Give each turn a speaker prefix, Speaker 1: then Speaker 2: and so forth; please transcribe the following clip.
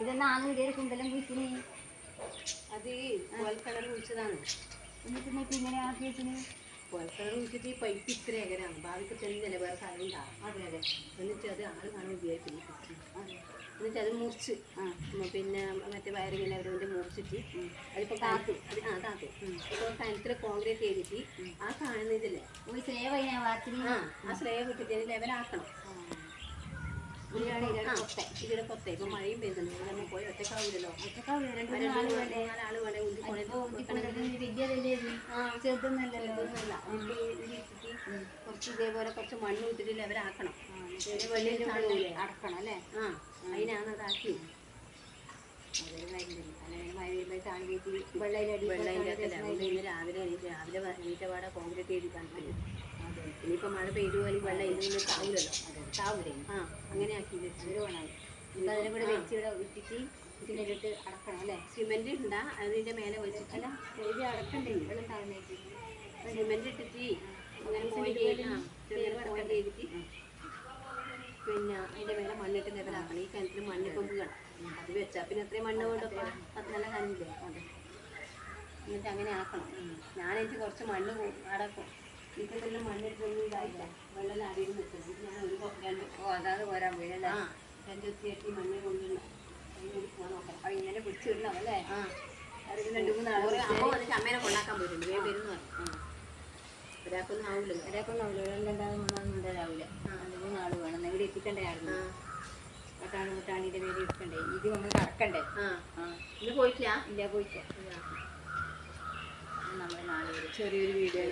Speaker 1: ഇതൊന്നും ആദ്യം ഇതേ കുമ്പലം കുഴിച്ചിന്
Speaker 2: അത് കോൽക്കിണർ കുഴിച്ചതാണ്.
Speaker 1: എന്നിട്ട് ഇങ്ങനെ ആക്കി വെച്ചിന്
Speaker 2: കോൽക്കിണർ കുഴിച്ചിട്ട് ഈ പൈപ്പ് ഇത്ര ഏകരാണ്. ഭാവിക്ക് തന്നെ വേറെ സ്ഥലം ഉണ്ടാകും.
Speaker 1: അതെ അതെ.
Speaker 2: എന്നിട്ട് അത് ആൾ കാണാൻ ഉപയോഗിക്കുന്നു. എന്നിട്ട് അത് മുറിച്ച് പിന്നെ മറ്റേ വയറിങ്ങനെ അവരവൻ്റെ മുറിച്ചിട്ട് അതിപ്പോൾ താത്തു താത്തു ഇപ്പോൾ കിണറ്റിൽ കോൺക്രീറ്റ് ചെയ്തിട്ട് ആ കാണുന്ന ഇതില്ലേ
Speaker 1: സ്ലേവ്
Speaker 2: ആ സ്ലേവ് ഇട്ടിട്ട് ലെവലാക്കണം. ഇതിടെ കൊത്ത ഇപ്പൊ മഴയും പെയ്യുന്നുണ്ട്. നമ്മൾ പോയി ഒറ്റക്കാവില്ലല്ലോ. നാലാള് വേണേ കുറച്ച് ഇതേപോലെ കുറച്ച് മണ്ണ് ഇട്ടിട്ട് ലെവലാക്കണം.
Speaker 1: അടക്കണം അല്ലേ?
Speaker 2: അതിനാണ് അതാക്കി രാവിലെ എണീറ്റ പാടെ കോൺക്രീറ്റ് ചെയ്ത് കാണിക്കുന്നത്. ഇനിയിപ്പോൾ മഴ പെയ്തു പോലും വെള്ളം ഇതിൽ താവില്ലല്ലോ. താവൂലേ? അങ്ങനെ ആക്കി വെച്ചിട്ട് വേണം. ഇപ്പം അതിനെ കൂടെ വെച്ച് ഇവിടെ ഇട്ടിട്ട് ഇതിലിട്ട് അടക്കണം അല്ലേ? സിമെൻറ്റ് ഉണ്ടാ അതിൻ്റെ മേലെ വെച്ചിട്ട് അല്ല ഇത് അടക്കണ്ടേ വെള്ളം താഴ്ന്നേക്ക് സിമെൻറ്റ് ഇട്ടിട്ട് അങ്ങനെ ചെയ്തിട്ട് പിന്നെ അതിൻ്റെ മേലെ മണ്ണിട്ട് ലെവലാക്കണം. ഈ കിണറ്റിൽ മണ്ണ് കൊമ്പുകൾ അത് വെച്ചാൽ പിന്നെ അത്രയും മണ്ണ് കൊണ്ടപ്പോൾ അത് നല്ല കഞ്ഞില്ലേ. അതെ. എന്നിട്ട് അങ്ങനെ ആക്കണം. ഞാനെനിക്ക് കുറച്ച് മണ്ണ് അടക്കും. ഇപ്പം തന്നെ മണ്ണിട്ടൊന്നും ഇതായില്ല. വെള്ളം അടിയിൽ നിൽക്കുന്നത് ഞാൻ ഒരു
Speaker 1: അതാത് പോരാൻ വീഴല്ലേ?
Speaker 2: രണ്ടുത്തിയായിട്ട് മണ്ണ് കൊണ്ടുവരണം. അതിനൊരു പോകാൻ നോക്കാം.
Speaker 1: അപ്പം ഇങ്ങനെ പിടിച്ചിടണം അല്ലേ?
Speaker 2: രണ്ട് മൂന്ന് ആൾ വന്നിട്ട് അമ്മേനെ കൊണ്ടാക്കാൻ പോയിട്ടുണ്ട്. വേഗം വരുന്നു പറഞ്ഞു. ഒരാൾക്കൊന്നും ആവില്ല.
Speaker 1: ഒരാൾക്കൊന്നും ആവില്ല. രണ്ടാമത് മൂന്നാമത് ഉണ്ടാവില്ല. രണ്ട് മൂന്നാൾ വേണം. ഇവിടെ എത്തിക്കണ്ടായിരുന്നു. മുട്ടാണിയുടെ പേര് എടുക്കണ്ടേ? ഇത് നമ്മൾ കറക്കണ്ടേ?
Speaker 2: ഇത് പോയിട്ടില്ല.
Speaker 1: ഇല്ല പോയിട്ടില്ല. നമ്മുടെ നാല്
Speaker 2: ചെറിയൊരു വീഡിയോ